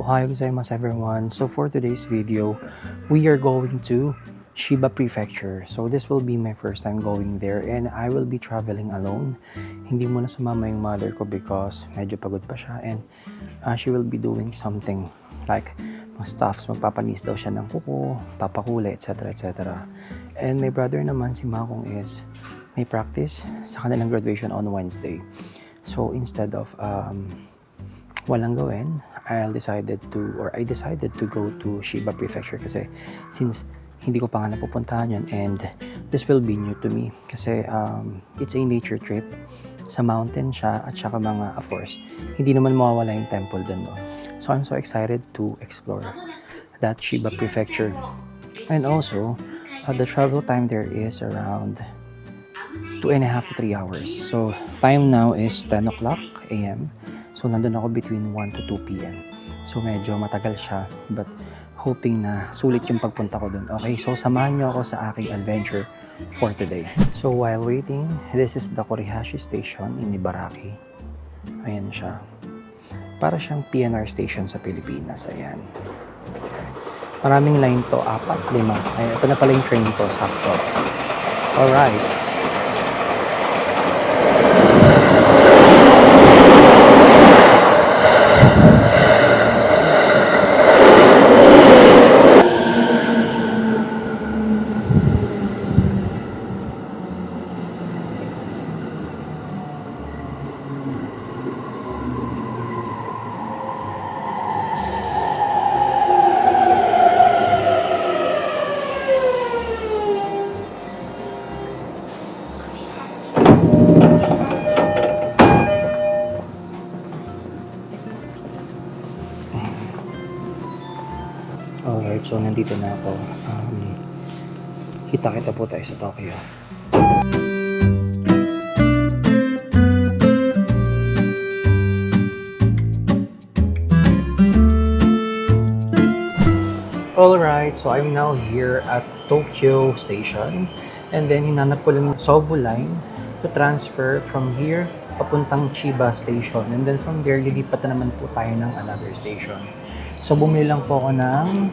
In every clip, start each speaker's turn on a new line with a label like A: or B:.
A: Ohayou gozaimasu everyone. So for today's video, we are going to Chiba Prefecture. So this will be my first time going there and I will be traveling alone. Hindi muna sumama yung mother ko because medyo pagod pa siya and she will be doing something like mga stuffs. Magpapanis daw siya ng kuko, papakulay, etc. etc. And my brother naman, si Makong, is may practice sa kanilang graduation on Wednesday. So instead of walang gawin, I decided to go to Chiba Prefecture kasi since hindi ko pa nga napupuntahan yun and this will be new to me kasi it's a nature trip. Sa mountain siya at saka mga, of course, hindi naman mawawala yung temple dun, no? So I'm so excited to explore that Chiba Prefecture. And also, the travel time there is around 2.5 to 3 hours. So time now is 10 o'clock a.m. So, nandun ako between 1 to 2 p.m. So, medyo matagal siya. But, hoping na sulit yung pagpunta ko dun. Okay, so samahan niyo ako sa aking adventure for today. So, while waiting, this is the Korihashi Station in Ibaraki. Ayan siya. Para siyang PNR station sa Pilipinas. Ayan. Maraming line to. 4, 5. Ayan, ito na pala yung train ko. Sakto. Alright. Alright, so nandito na ako. Kita-kita po tayo sa Tokyo. Alright, so I'm now here at Tokyo Station. And then hinanap ko lang yung Sobu line to transfer from here papuntang Chiba Station. And then from there, lilipat na naman po tayo ng another station. So bumili lang po ako ng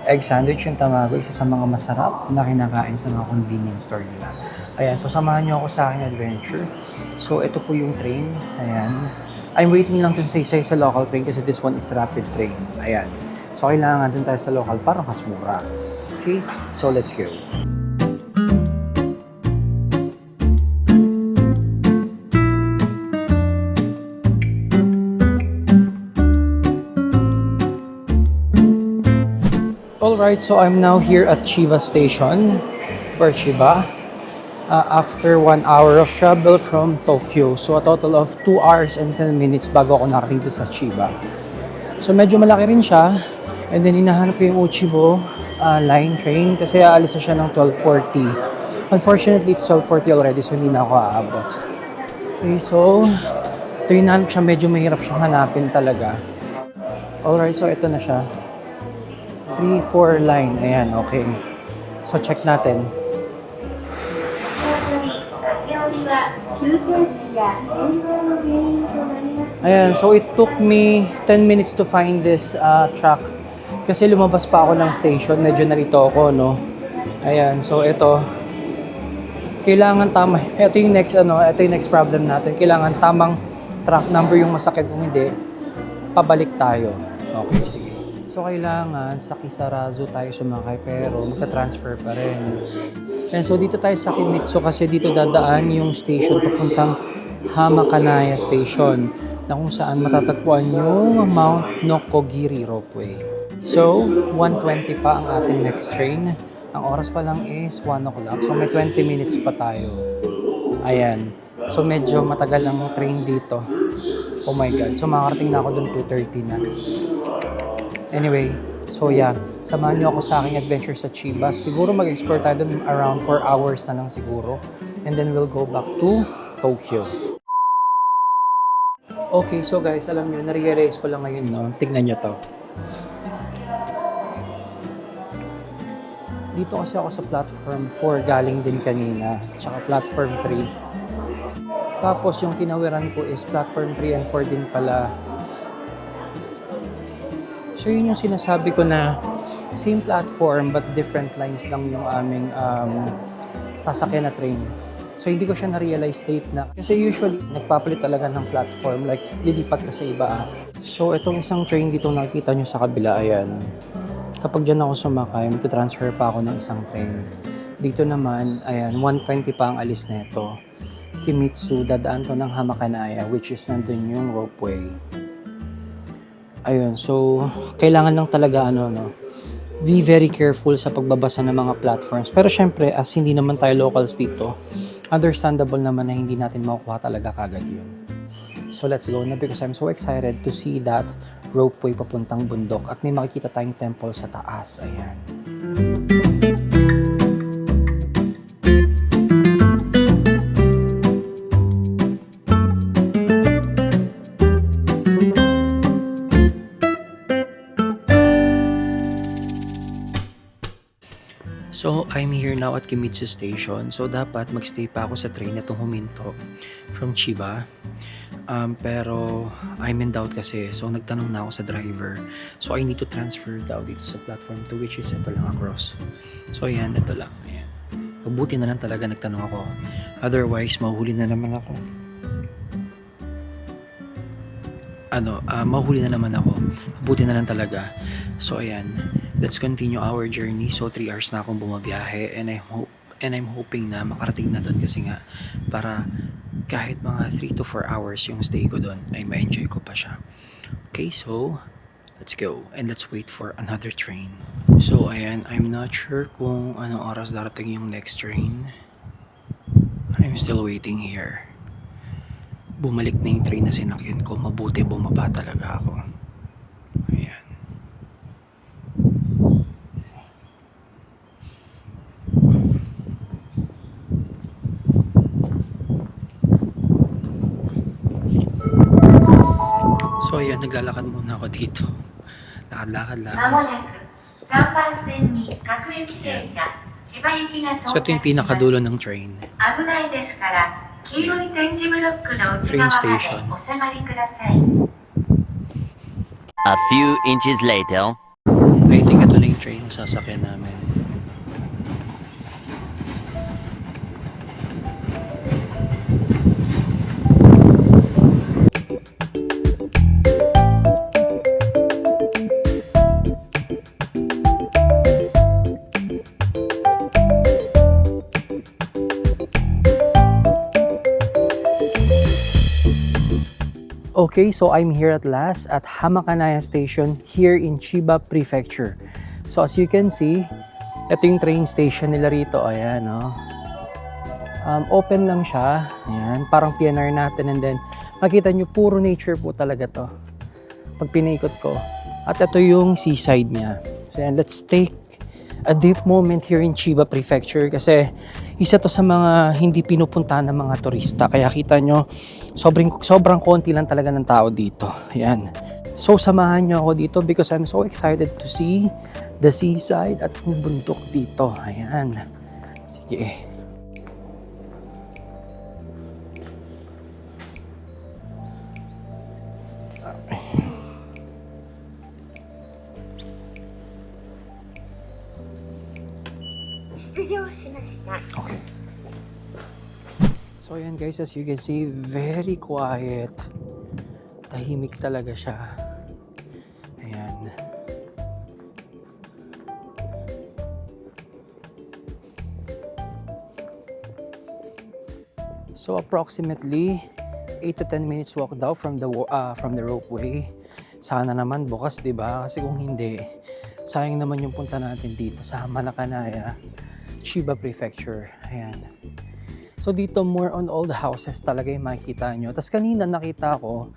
A: egg sandwich, yung tamago, isa sa mga masarap na kinakain sa mga convenience store nila. Ayan, so samahan niyo ako sa aking adventure. So ito po yung train. Ayan. I'm waiting lang dun sa isa sa local train kasi this one is rapid train. Ayan. So kailangan dun tayo sa local para mas mura. Okay, so let's go. Alright, so I'm now here at Chiba Station, or Chiba, after 1 hour of travel from Tokyo. So a total of 2 hours and 10 minutes bago ako nakarating sa Chiba. So medyo malaki rin siya, and then hinahanap ko yung Uchibo line train kasi aalis na siya ng 12:40. Unfortunately, it's 12:40 already, so hindi na ako aabot. Okay, so ito hinahanap siya, medyo mahirap siyang hanapin talaga. Alright, so ito na siya. 3-4 line. Ayan, okay. So, check natin. Ayan, so it took me 10 minutes to find this track. Kasi lumabas pa ako ng station. Medyo narito ako, no? Ayan, so ito. Kailangan tama. Ito yung next problem natin. Kailangan tamang track number yung masakit. Kung hindi, pabalik tayo. Okay, sige. So, kailangan sa Kisarazu tayo sumakay pero magta-transfer pa rin. And so, dito tayo sa Kimitsu kasi dito dadaan yung station papuntang Hamakanaya Station na kung saan matatagpuan yung Mount Nokogiri Ropeway. So, 1:20 pa ang ating next train. Ang oras pa lang is 1 o'clock. So, may 20 minutes pa tayo. Ayan. So, medyo matagal ang train dito. Oh my God. So, makakarating na ako doon 2:30 na. Anyway, so yeah, samahan niyo ako sa aking adventure sa Chiba. Siguro mag-explore tayo dun around 4 hours na lang siguro. And then we'll go back to Tokyo. Okay, so guys, alam niyo, na-realize ko lang ngayon, no? Tignan niyo to. Dito kasi ako sa platform 4 galing din kanina. Tsaka platform 3. Tapos yung tinawiran ko is platform 3 and 4 din pala. So yun yung sinasabi ko na same platform but different lines lang yung aming sasakyan na train. So hindi ko siya na-realize late na. Kasi usually, nagpapalit talaga ng platform. Like, lilipat ka sa iba. So itong isang train dito nakikita nyo sa kabila, ayan. Kapag dyan ako sumakay, magta-transfer pa ako ng isang train. Dito naman, ayan, 120 pa ang alis nito. Kimitsu, dadaan to ng Hamakanaya, which is nandun yung ropeway. Ayun, so, kailangan lang talaga, be very careful sa pagbabasa ng mga platforms. Pero syempre, as hindi naman tayo locals dito, understandable naman na hindi natin makukuha talaga kagad yun. So let's go na because I'm so excited to see that ropeway papuntang bundok at may makikita tayong temple sa taas. Ayan. So, I'm here now at Kimitsu Station. So, dapat magstay pa ako sa train na itong huminto from Chiba. Pero, I'm in doubt kasi. So, nagtanong na ako sa driver. So, I need to transfer daw dito sa platform 2 which is ito lang across. So, ayan, ito lang. Ayan. Mabuti na lang talaga nagtanong ako. Otherwise, mahuhuli na naman ako. Mahuli na naman ako. Mabuti na lang talaga. So, ayan. Let's continue our journey. So, 3 hours na akong bumabiyahe and I'm hoping na makarating na doon kasi nga para kahit mga 3 to 4 hours yung stay ko doon ay ma-enjoy ko pa siya. Okay, so let's go and let's wait for another train. So, ayan. I'm not sure kung anong oras darating yung next train. I'm still waiting here. Bumalik na yung train na sinakyan ko. Mabuti bumaba talaga ako. Ayan. So ayan, naglalakad muna ako dito. Lakad-lakad lang. So ito yung pinakadulo ng train. Train station.
B: A few inches later.
A: I think ito na yung train na sasakyan namin. Okay, so I'm here at last at Hamakanaya Station here in Chiba Prefecture. So as you can see, ito yung train station nila rito. Ayan, no? Open lang siya. Ayan, parang PNR natin. And then, makita nyo, puro nature po talaga to. Pag pinaikot ko. At ito yung seaside niya. So ayan, let's take a deep moment here in Chiba Prefecture kasi isa to sa mga hindi pinupuntahan ng mga turista. Kaya kita nyo, sobrang konti lang talaga ng tao dito. Ayan. So samahan nyo ako dito because I'm so excited to see the seaside at yung bundok dito. Ayan. Sige. Okay. So ayan guys, as you can see, very quiet. Tahimik talaga siya. Ayan. So approximately 8 to 10 minutes walk daw from the ropeway. Sana naman bukas, 'di ba? Kasi kung hindi, sayang naman yung punta natin dito sa Hamakanaya, Chiba Prefecture. Ayan. So dito more on all the houses talaga yung makikita nyo. Tapos kanina nakita ko,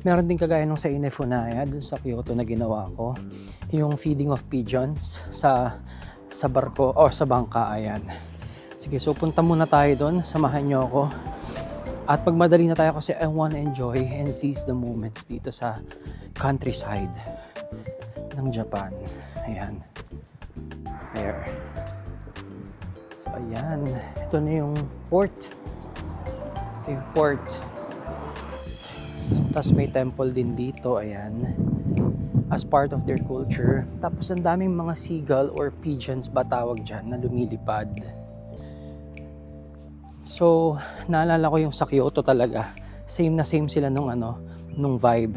A: meron din kagaya nung sa Inefunaya, dun sa Kyoto na ginawa ko. Yung feeding of pigeons sa barko o sa bangka. Ayan. Sige, so punta muna tayo doon. Samahan nyo ako. At pag madali na tayo kasi I wanna enjoy and seize the moments dito sa countryside ng Japan. Ayan. There. So, ayan. Ito na yung port. Ito yung port. Tapos may temple din dito. Ayan. as part of their culture. Tapos ang daming mga seagull or pigeons ba tawag dyan na lumilipad. So, naalala ko yung sa Kyoto talaga. Same na same sila nung vibe.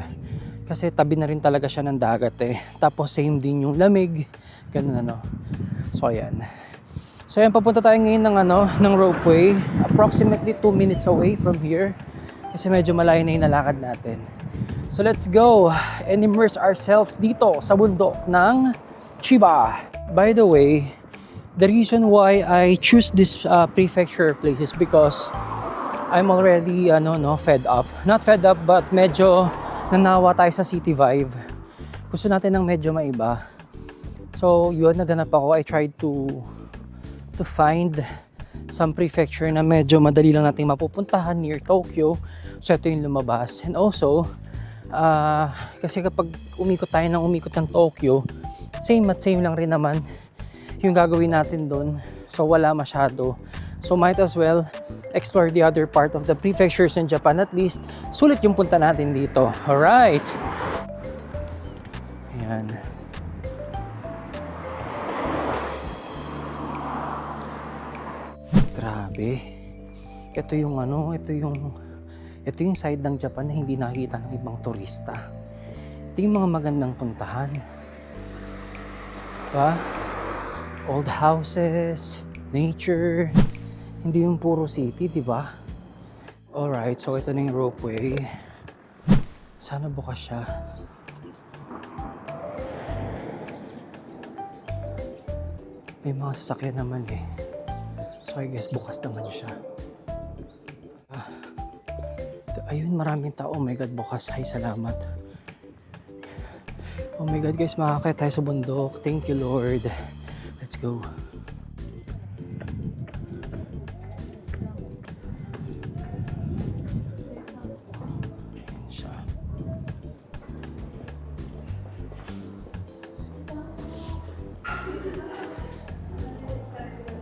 A: Kasi tabi na rin talaga siya ng dagat eh. Tapos same din yung lamig. Ganun So, ayan. So, ayan, papunta tayo ngayon ng ropeway. Approximately 2 minutes away from here. Kasi medyo malayo na yung nalakad natin. So, let's go and immerse ourselves dito sa bundok ng Chiba. By the way, the reason why I choose this prefecture place is because I'm already fed up. Not fed up, but medyo nanawa tayo sa city vibe. Gusto natin ng medyo maiba. So, yun, naganap ako. I tried to find some prefecture na medyo madali lang natin mapupuntahan near Tokyo. So, ito yung lumabas. And also, kasi kapag umikot ng Tokyo, same lang rin naman yung gagawin natin doon. So, wala masyado. So, might as well explore the other part of the prefectures in Japan. At least, sulit yung punta natin dito. Alright! Ayan. Grabe. Ito yung side ng Japan na hindi nakikita ng ibang turista. Ito yung mga magandang puntahan. Diba? Old houses, nature, hindi yung puro city, diba? Alright, so ito na yung ropeway. Sana bukas siya. May mga sasakyan naman eh. So I guess bukas naman siya. Ayun, maraming tao. Oh my God, bukas. Ay, salamat. Oh my God, guys, makakaya tayo sa bundok. Thank you, Lord. Let's go. Ayan siya.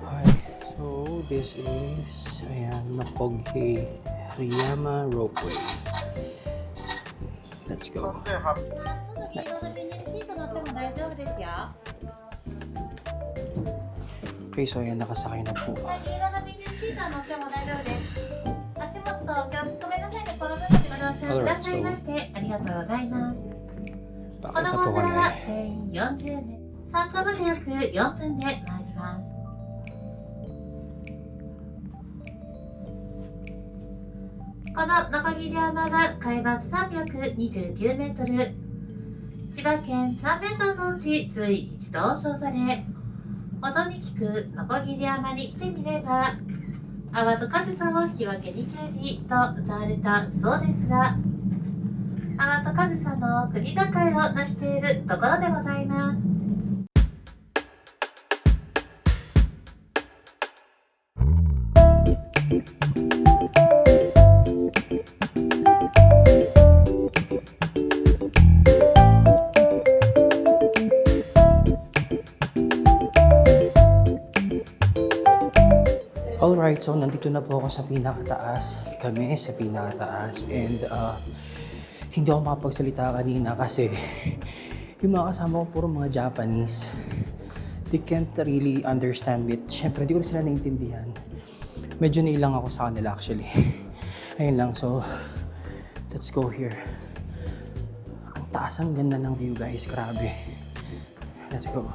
A: Hi. So, this is, Mapoghe Riyama Ropeway. Let's go. Okay, so ayan, nakasakay na po. Alright, so pakita po kami.
C: 山頂まで約4分で参ります。この鋸山は海抜329メートル、千葉県3名山のうち随一と称され、音に聞く鋸山に来てみれば、泡と風さを引き分けにけりと歌われたそうですが、泡と風さの国境を成しているところでございます。
A: Alright, so nandito na po ako sa pinakataas. Kami sa pinakataas. And hindi ako makapagsalita kanina kasi yung mga kasama ko puro mga Japanese. They can't really understand me. Siyempre, hindi ko rin sila naintindihan. Medyo nailang ako sa kanila actually. Ayun lang, so let's go here. Ang taas, ang ganda ng view guys, grabe. Let's go.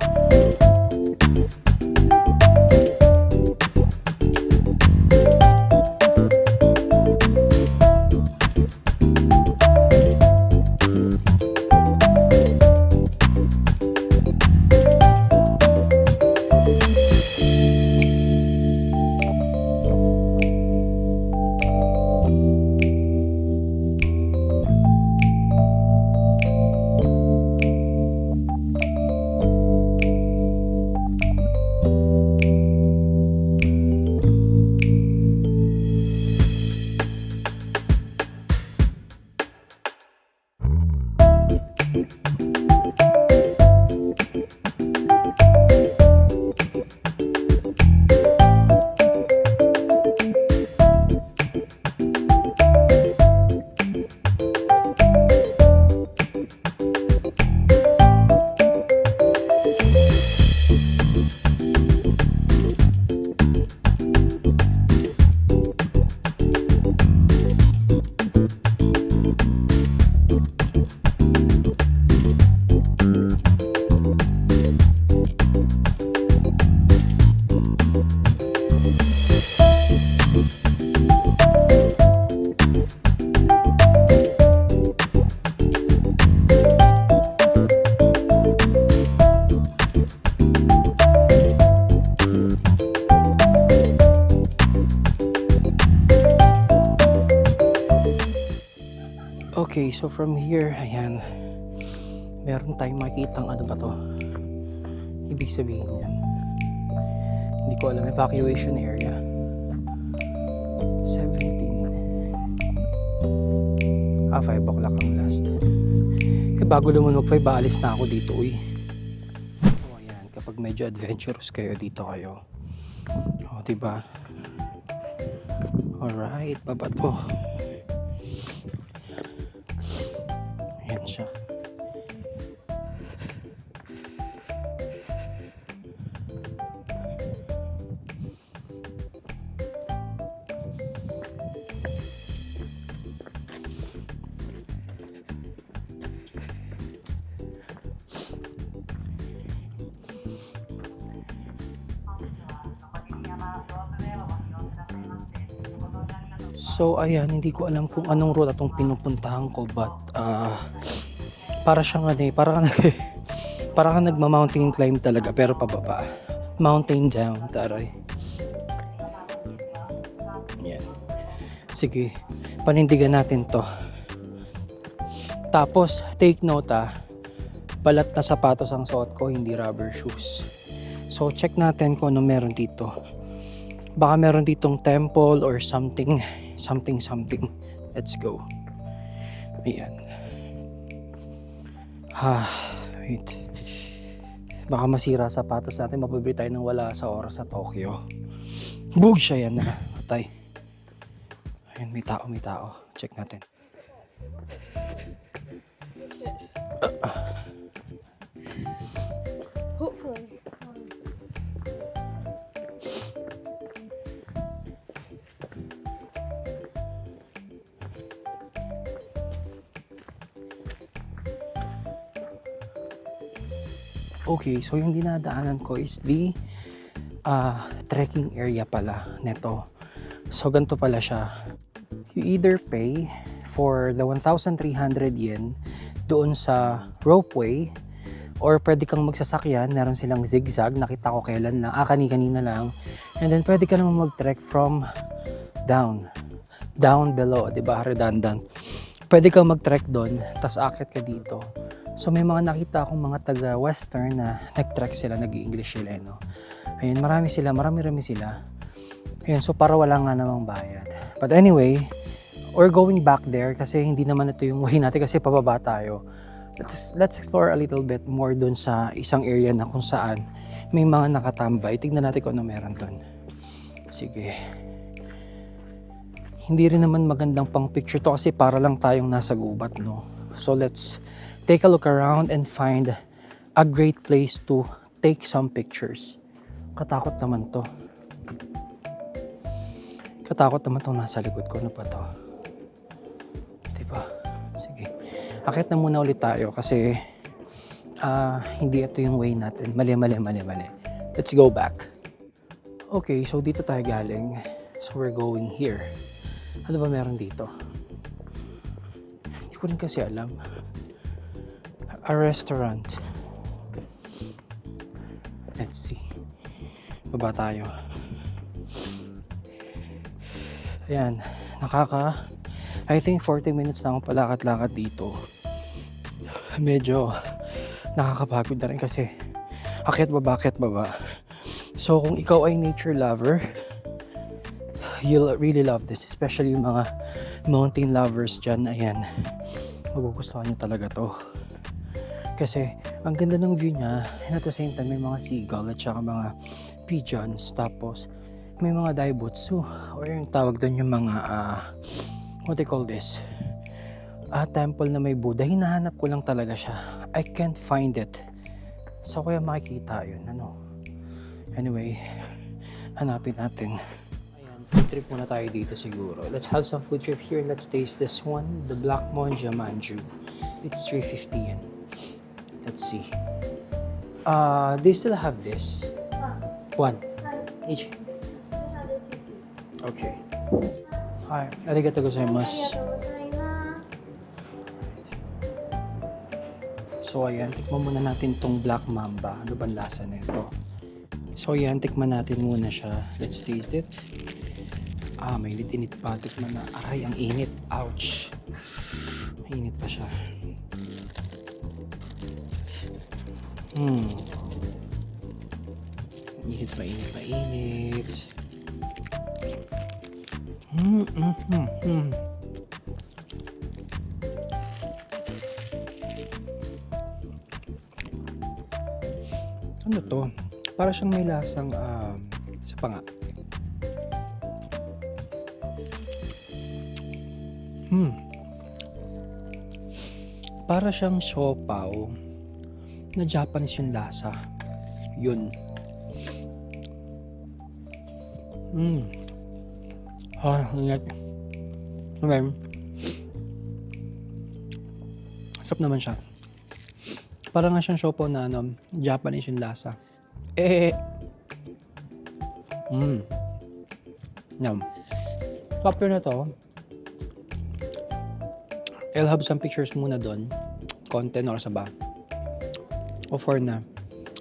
A: Okay, so from here, ayan, meron tayong makikitang ano ba to? Ibig sabihin yan. Hindi ko alam, evacuation area. 17. 5 o'clock ang last. Bago naman mag-5, baalis na ako dito, uy. O, ayan, kapag medyo adventurous kayo, dito kayo. O, diba? Alright, baba to. Ayan siya. So ayan, hindi ko alam kung anong route atong pinupuntahan ko, but para siyang ano eh, para kang nagma-mountain climb talaga pero pababa. Mountain down, taray. Yan. Sige, panindigan natin to. Tapos, take note balat na sapatos ang suot ko, hindi rubber shoes. So check natin kung ano meron dito. Baka meron ditong temple or something. Let's go. Ayan. Wait. Baka masira sapatos natin. Mapabili tayo ng wala sa oras sa Tokyo. Bug siya yan na. Patay. Ayan, may tao. Check natin.
D: Hopefully.
A: Okay, so yung dinadaanan ko is the trekking area pala neto. So ganito pala siya. You either pay for the 1,300 yen doon sa ropeway, or pwede kang magsasakyan. Meron silang zigzag, nakita ko kailan lang, kanina lang. And then pwede ka naman mag-trek from down below, 'di ba? Redundant. Pwede kang mag-trek doon, tas akit ka dito. So may mga nakita akong mga taga-western na nag-trek sila, nag-i-English sila, no? Ayun, marami sila. Ayun, so para wala nga namang bayad. But anyway, we're going back there kasi hindi naman ito yung way natin kasi pababa tayo. Let's explore a little bit more dun sa isang area na kung saan may mga nakatambay. Tignan natin kung ano meron dun. Sige. Hindi rin naman magandang pang picture to kasi para lang tayong nasa gubat, no? So let's take a look around and find a great place to take some pictures. Katakot naman to. Nasa likod ko. Ano pa to? Diba? Sige. Akit na muna ulit tayo kasi hindi ito yung way natin. Mali. Let's go back. Okay, so dito tayo galing. So we're going here. Ano ba meron dito? Hindi ko rin kasi alam. A restaurant. Let's see. Baba tayo. Ayan. I think 40 minutes na akong palakad-lakad dito. Medyo nakakapagod na rin kasi akyat baba. So kung ikaw ay nature lover, you'll really love this. Especially yung mga mountain lovers dyan. Ayan. Magugustuhan nyo talaga to. Kasi ang ganda ng view niya, and at the same time may mga seagull at saka mga pigeons, tapos may mga daibutsu or yung tawag doon yung mga what they call this, temple na may Buddha. Hinahanap ko lang talaga siya. I can't find it. So kaya makikita yun, ano. Anyway, hanapin natin. Ayan, food trip muna tayo dito siguro. Let's have some food trip here. Let's taste this one, the Black Monja Manju. It's 350 yen. Let's see. They still have this. One. Each. Okay. Hi. Arigatou gozaimasu. So ayan, tikman muna natin tong Black Mamba. Ano bang lasa nito? So ayan, tikman natin muna siya. Let's taste it. May init pa. Tikman na. Aray, ang init. Ouch. Init pa siya. Init pa, init pa, init. Ano to? Para siyang may lasang isa pa nga. Para siyang siopaw na Japanese yung lasa. Yun. Ingat. Okay. Sarap naman siya. Para nga siyang siopaw na Japanese yung lasa. Yum. After na to, I'll have some pictures muna doon. Content or sa ba? O 4 na.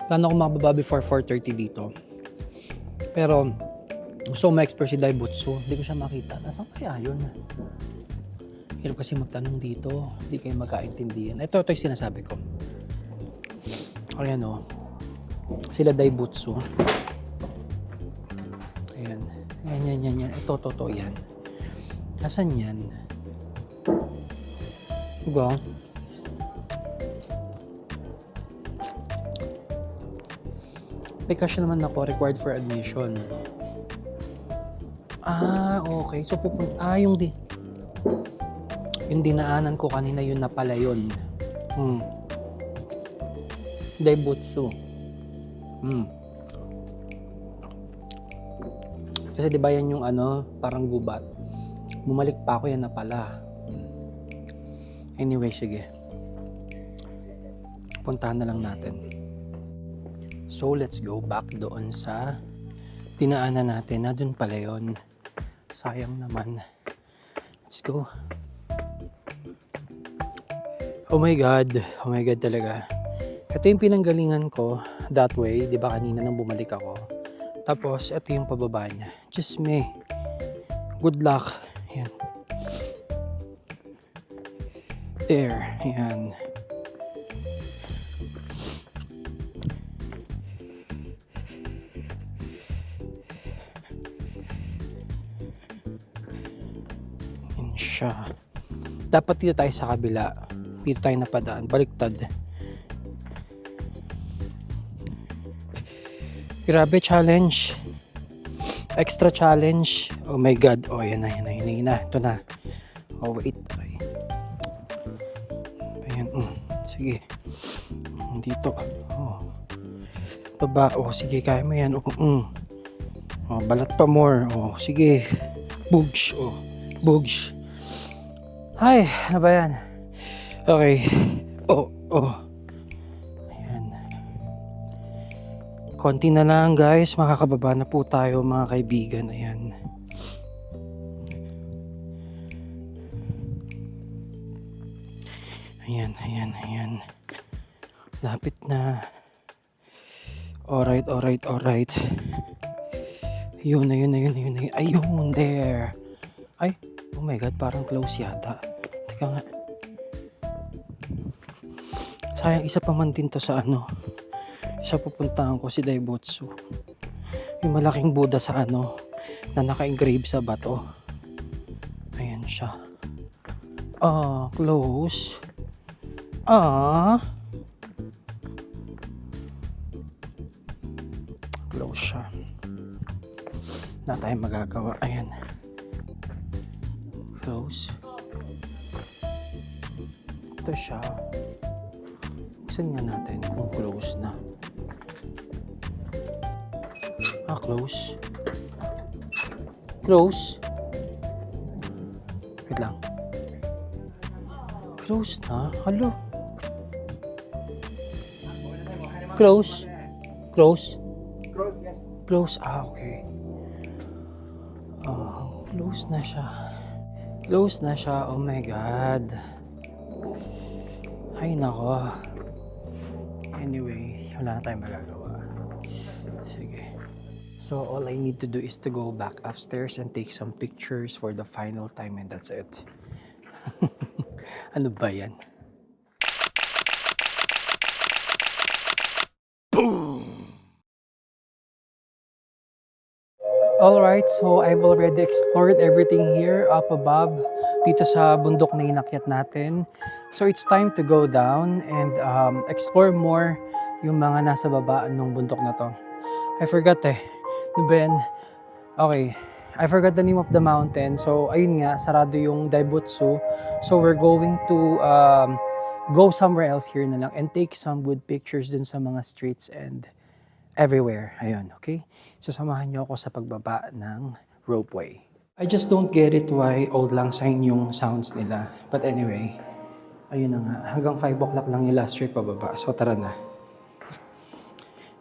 A: Plano ko makababa before 4:30 dito. Pero, gusto ko ma-express si Daibutsu. Hindi ko siya makita. Nasaan kaya yun? Hirap kasi magtanong dito. Hindi kayo magkaintindihan. Ito yung sinasabi ko. Ayan o. Sila Daibutsu. Ayan. Yan. Ito, yan. Nasaan yan? Diba? May cash naman ako, required for admission. Okay. So, yung dinaanan ko kanina, yun na pala yun. Daibutsu. Kasi diba yan yung parang gubat. Bumalik pa ako, yan na pala. Anyway, sige. Puntahan na lang natin. So, let's go back doon sa dinaanan natin. Na doon pala yun. Sayang naman. Let's go. Oh my God. Oh my God talaga. Ito yung pinanggalingan ko that way. Di ba kanina nang bumalik ako. Tapos, ito yung pababa niya. Just me. Good luck. Ayan. There. Ayan. Ayan siya. Dapat dito tayo sa kabila. Dito tayo napadaan. Baliktad. Grabe challenge. Extra challenge. Oh my God. Oh, yan na. Ito na. Oh, wait. Sige. Dito. Oh. Baba. Oh, sige. Kaya mo yan. Oh, balat pa more. Oh, sige. Bugs. Oh, bugs. Ay, ano ba yan? Okay. Oh. Ayan. Konti na lang, guys. Makakababa na po tayo, mga kaibigan. Ayan. Ayan. Lapit na. Alright. Ayun. Ayun, there. Ay, oh my God, parang close yata. Teka nga. Sayang, isa pa man din to sa Isa pupuntahan ko, si Daibutsu. Yung malaking Buddha sa na naka-engrave sa bato. Ayan siya. Close. Close siya. Na tayo magagawa. Ayan. Close. Ito siya. Buksan nga natin kung close na. Close. Close. Wait lang. Close na? Hello? Close. Close. Okay. Close na siya. Oh my God. Ay, nako. Anyway, wala na tayong magagawa. Sige. So, all I need to do is to go back upstairs and take some pictures for the final time, and that's it. Ano ba yan? Alright, so I've already explored everything here up above dito sa bundok na inakyat natin. So it's time to go down and explore more yung mga nasa baba ng bundok na to. I forgot Ano ba yan? Okay, I forgot the name of the mountain. So ayun nga, sarado yung Daibutsu. So we're going to go somewhere else here na lang and take some good pictures dun sa mga streets and everywhere. Ayun, okay? So samahan niyo ako sa pagbaba ng ropeway. I just don't get it why old lang sign yung sounds nila. But anyway, ayun na nga. Hanggang 5 o'clock lang yung last trip pababa. So tara na.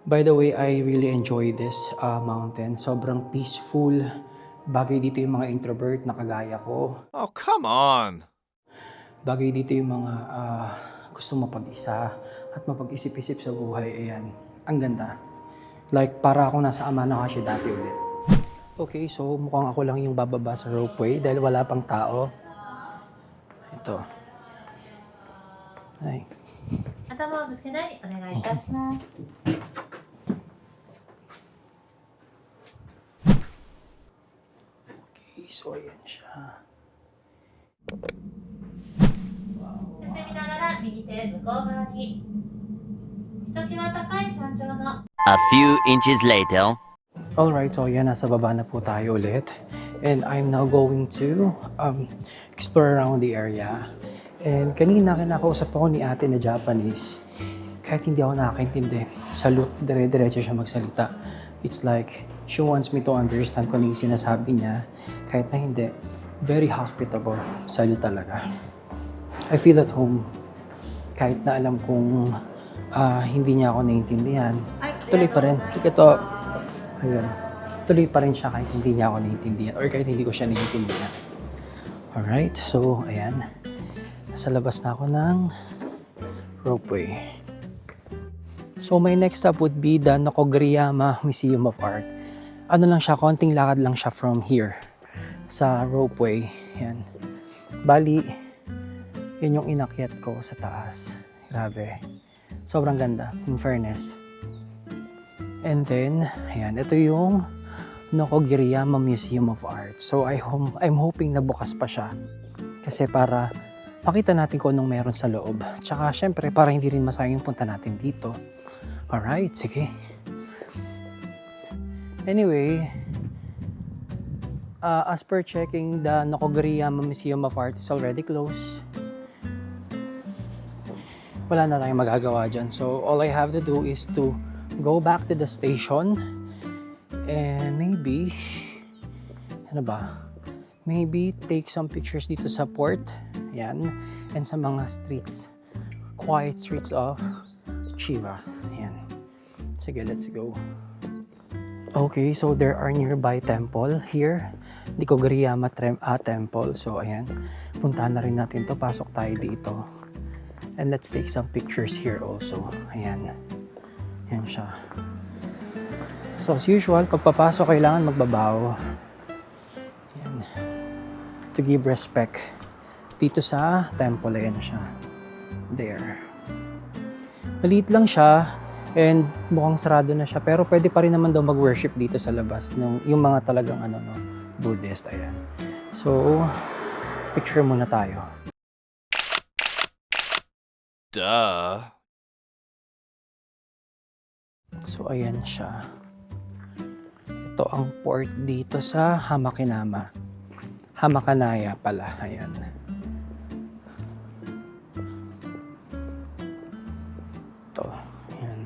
A: By the way, I really enjoy this mountain. Sobrang peaceful. Bagay dito yung mga introvert na kagaya ko.
D: Oh, come on.
A: Bagay dito yung mga gusto mapag-isa at mapag-isip-isip sa buhay. Ayan, ang ganda. Like, para ako nasa Amanakashi dati ulit. Okay, so mukhang ako lang yung bababa sa ropeway dahil wala pang tao. Ito. Ay.
C: 頭をぶつけないようにお願いいたします。
A: Okay, so ayan siya.
C: 進みながら右手向こう側に。ひときわ高い山頂の
B: A few inches later.
A: Alright, so ayan, nasa baba na po tayo ulit. And I'm now going to explore around the area. And kanina kinakausap ako ni ate na Japanese. Kahit hindi ako nakakaintindi, salute, dire-diretso siya magsalita. It's like, she wants me to understand kung ano yung sinasabi niya. Kahit na hindi, very hospitable. Salute talaga. I feel at home. Kahit na alam kong hindi niya ako naiintindihan. Tuloy pa rin. Ito, ayun. Tuloy pa rin siya kahit hindi niya ako naiintindihan or kahit hindi ko siya naiintindihan. Alright, so ayan. Nasa labas na ako ng ropeway. So my next stop would be the Nokogoriyama Museum of Art. Ano lang siya, konting lakad lang siya from here sa ropeway. Yan. Bali, yun yung inakyat ko sa taas. Grabe. Sobrang ganda, in fairness. And then, ayan, ito yung Nokogoriyama Museum of Art. So I'm hoping na bukas pa siya. Kasi para makita natin kung anong meron sa loob. Tsaka syempre, para hindi rin masayang yung punta natin dito. Alright, sige. Anyway, as per checking, the Nokogoriyama Museum of Art is already closed. Wala na tayong magagawa dyan. So, all I have to do is to go back to the station and maybe, ano ba? Maybe take some pictures dito sa port. Yan. And sa mga streets. Quiet streets of Chiba. Yan. Sige, let's go. Okay, so there are nearby temple here. Nokogoriyama Temple. So, ayan. Puntahan na rin natin to. Pasok tayo dito. And let's take some pictures here also. Ayan. Ayan siya. So, as usual, pagpapasok kailangan magbabaw. Ayan. To give respect. Dito sa temple, ayan siya. There. Maliit lang siya. And mukhang sarado na siya. Pero pwede pa rin naman daw mag-worship dito sa labas. Yung mga talagang Buddhist. Ayan. So, picture muna tayo.
D: Duh.
A: So, ayan siya. Ito ang port dito sa Hamakinama. Hamakanaya pala. Ayan. Ito. Ayan.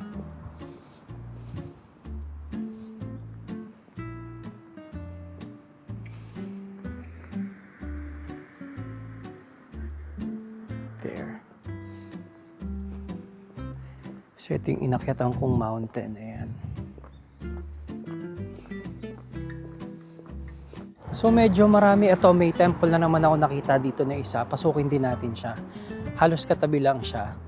A: There. So, ito yung inakyatan kong mountain. Ayan. So, medyo marami. Ito, may temple na naman ako nakita dito na isa. Pasukin din natin siya. Halos katabi lang siya.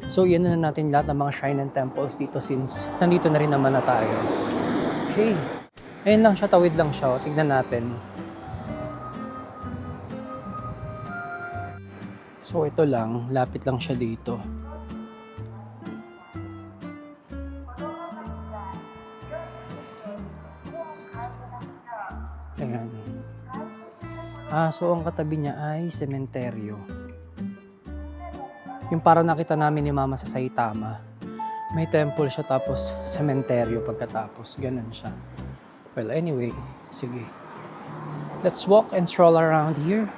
A: So, yan na natin lahat ng mga shrine and temples dito since nandito na rin naman na tayo. Okay. Ayan lang siya, tawid lang siya. Tignan natin. So ito lang, lapit lang siya dito. Ayan. So ang katabi niya ay sementeryo. Yung parang nakita namin ni Mama sa Saitama. May temple siya tapos sementeryo pagkatapos. Ganun siya. Well, anyway, sige. Let's walk and stroll around here.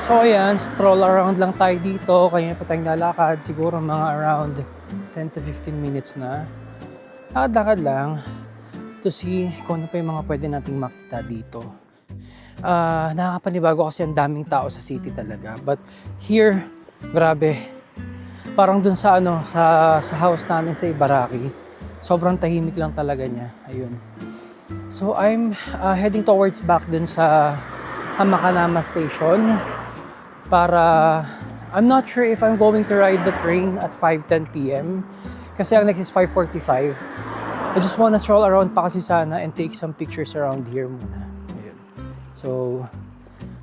A: So ayan, stroll around lang tayo dito. Kaya pa tayong lalakad. Siguro mga around 10 to 15 minutes na. Lakad-lakad lang to see kung ano pa yung mga pwede nating makita dito. Nakakapanibago kasi ang daming tao sa city talaga. But here, grabe. Parang dun sa sa house namin sa Ibaraki. Sobrang tahimik lang talaga niya. Ayun. So I'm heading towards back dun sa Hamakanama Station. Para, I'm not sure if I'm going to ride the train at 5:10 p.m. Kasi ang next is 5:45. I just wanna stroll around pa kasi sana and take some pictures around here muna. Ayun. So,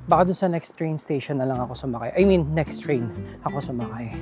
A: baka dun sa next train station na lang ako sumakay. I mean, next train ako sumakay.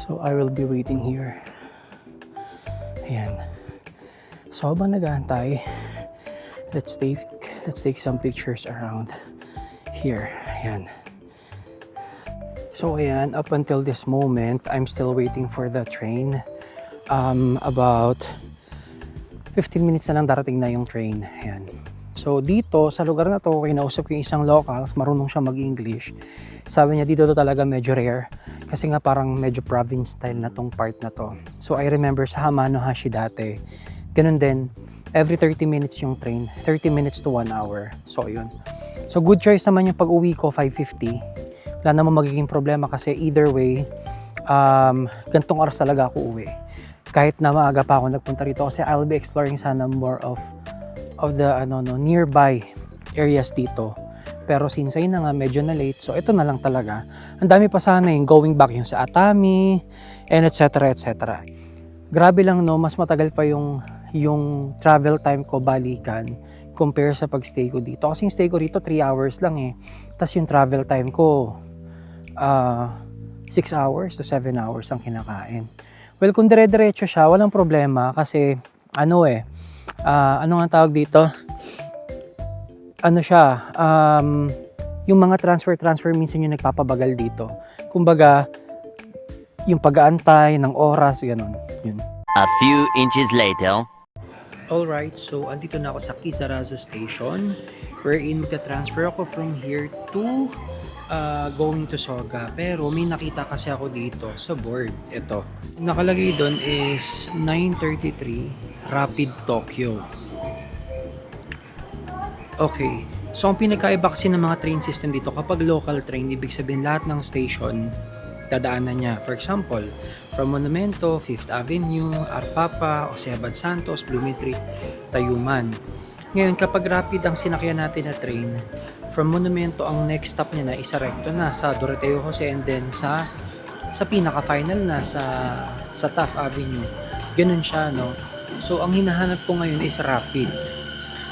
A: So I will be waiting here. Ayan. So habang nag-aantay, let's take some pictures around here. Ayan. So ayan, up until this moment, I'm still waiting for the train. About 15 minutes na lang darating na yung train. Ayan. So dito, sa lugar na to, kinausap ko yung isang locals, marunong siya mag-English. Sabi niya dito to talaga medyo rare. Kasi nga parang medyo province style na tong part na to. So I remember sa Hamanohashi dati, ganun din, every 30 minutes yung train, 30 minutes to 1 hour. So yun. So good choice naman yung pag-uwi ko, 5:50. Wala namang magiging problema kasi either way, gantong oras talaga ako uwi. Kahit na maaga pa ako nagpunta rito kasi I'll be exploring sana more of the nearby areas dito. Pero since ayun na nga, medyo na late, so ito na lang talaga. Ang dami pa sana yung going back yung sa Atami, and etc. etc. Grabe lang no, mas matagal pa yung travel time ko balikan compare sa pagstay ko dito. Kasi yung stay ko rito 3 hours lang eh. Tapos yung travel time ko 6 hours to 7 hours ang kinakain. Well, kung dire-diretso siya, walang problema kasi ano nga tawag dito? Ano siya, yung mga transfer minsan yung nagpapabagal dito. Kumbaga, yung pag-aantay ng oras, ganun. Yun.
B: A few inches later.
A: Alright, so andito na ako sa Kisarazu Station wherein magta-transfer ako from here to going to Soga. Pero may nakita kasi ako dito sa board. Ito. Nakalagay doon is 9:33 Rapid Tokyo. Okay. So, ang pinagkaiba kasi ng mga train system dito, kapag local train, ibig sabihin lahat ng station, dadaanan niya. For example, from Monumento, 5th Avenue, Arpapa, Osiabad Santos, Blumentritt, Tayuman. Ngayon, kapag rapid ang sinakyan natin na train, from Monumento, ang next stop niya na isa recto na sa Doroteo Jose and then sa pinaka-final na sa Taft Avenue. Ganun siya, no? So, ang hinahanap ko ngayon is rapid.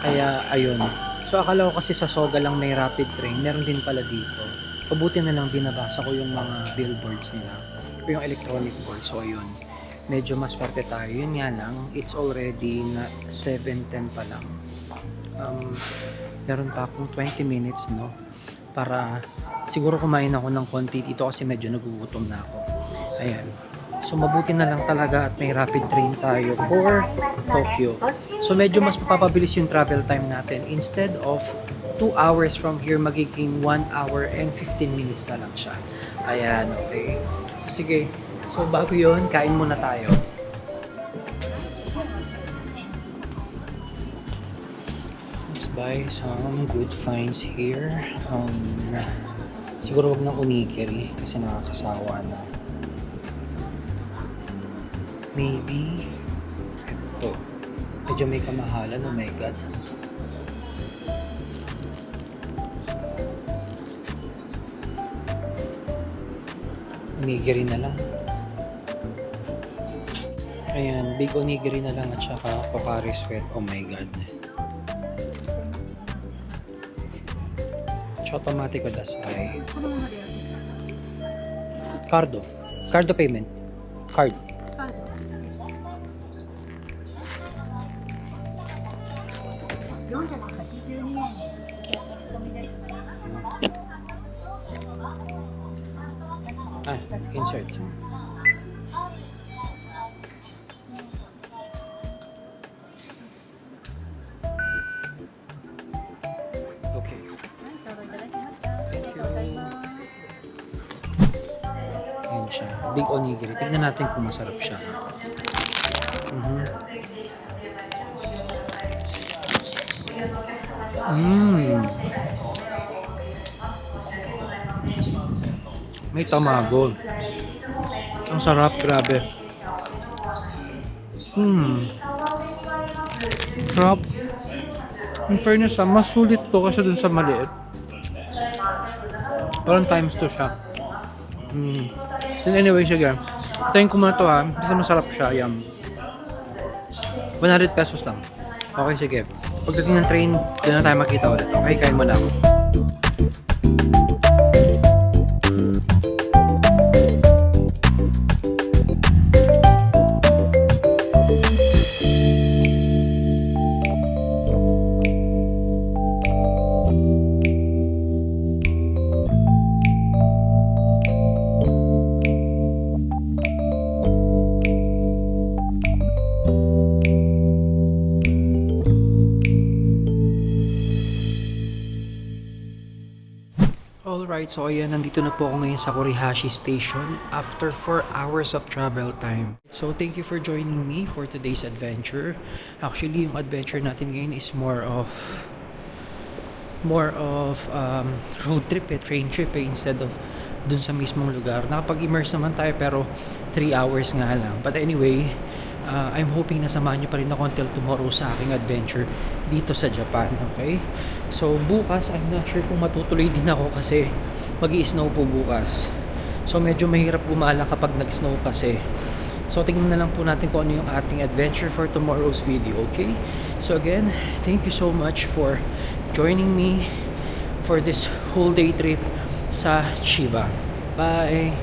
A: Kaya, ayun. So, akala ko kasi sa Soga lang may rapid train. Meron din pala dito. Pabuti na lang binabasa ko yung mga billboards nila. O yung electronic board. So, ayun. Medyo mas swerte tayo. Yun nga lang, it's already na 7:10 pa lang. Meron pa akong 20 minutes, no? Para siguro kumain ako ng konti dito kasi medyo nagugutom na ako. Ayan. So, mabuti na lang talaga at may rapid train tayo for Tokyo. So, medyo mas mapapabilis yung travel time natin. Instead of 2 hours from here, magiging 1 hour and 15 minutes na lang siya. Ayan, okay. So, sige. So, bago yun, kain muna tayo. Let's buy some good finds here. Siguro wag ng onigiri kasi nakakasawa na. Maybe ito. Medyo may kamahalan. Oh my God. Onigiri na lang. Ayan, big onigiri na lang at saka Pocari Sweat. Oh my God. Automatic o dasay. Cardo. Cardo payment. Card. Insert. Okay. Ayan siya. Big onigiri. Tignan natin kung masarap siya. May tamago. Ang sarap, grabe. Sarap. In fairness, mas sulit to kasi dun sa maliit. Parang times 2 siya. Then anyway, sige. Tayin ko muna to ha. Kasi masarap siya. Yum. 100 pesos lang. Okay, sige. Pagdating ng train, doon na tayo makita ulit. Okay, kain muna ako. Alright, so ayan, nandito na po ako ngayon sa Korihashi Station after 4 hours of travel time. So thank you for joining me for today's adventure. Actually, yung adventure natin ngayon is more of road trip train trip instead of dun sa mismong lugar. Nakapag-immerse naman tayo pero 3 hours nga lang. But anyway, I'm hoping na samahan nyo pa rin ako until tomorrow sa aking adventure dito sa Japan, okay? So bukas, I'm not sure kung matutuloy din ako kasi mag-i-snow po bukas. So medyo mahirap gumala kapag nag-snow kasi. So tingnan na lang po natin kung ano yung ating adventure for tomorrow's video, okay? So again, thank you so much for joining me for this whole day trip sa Chiba. Bye!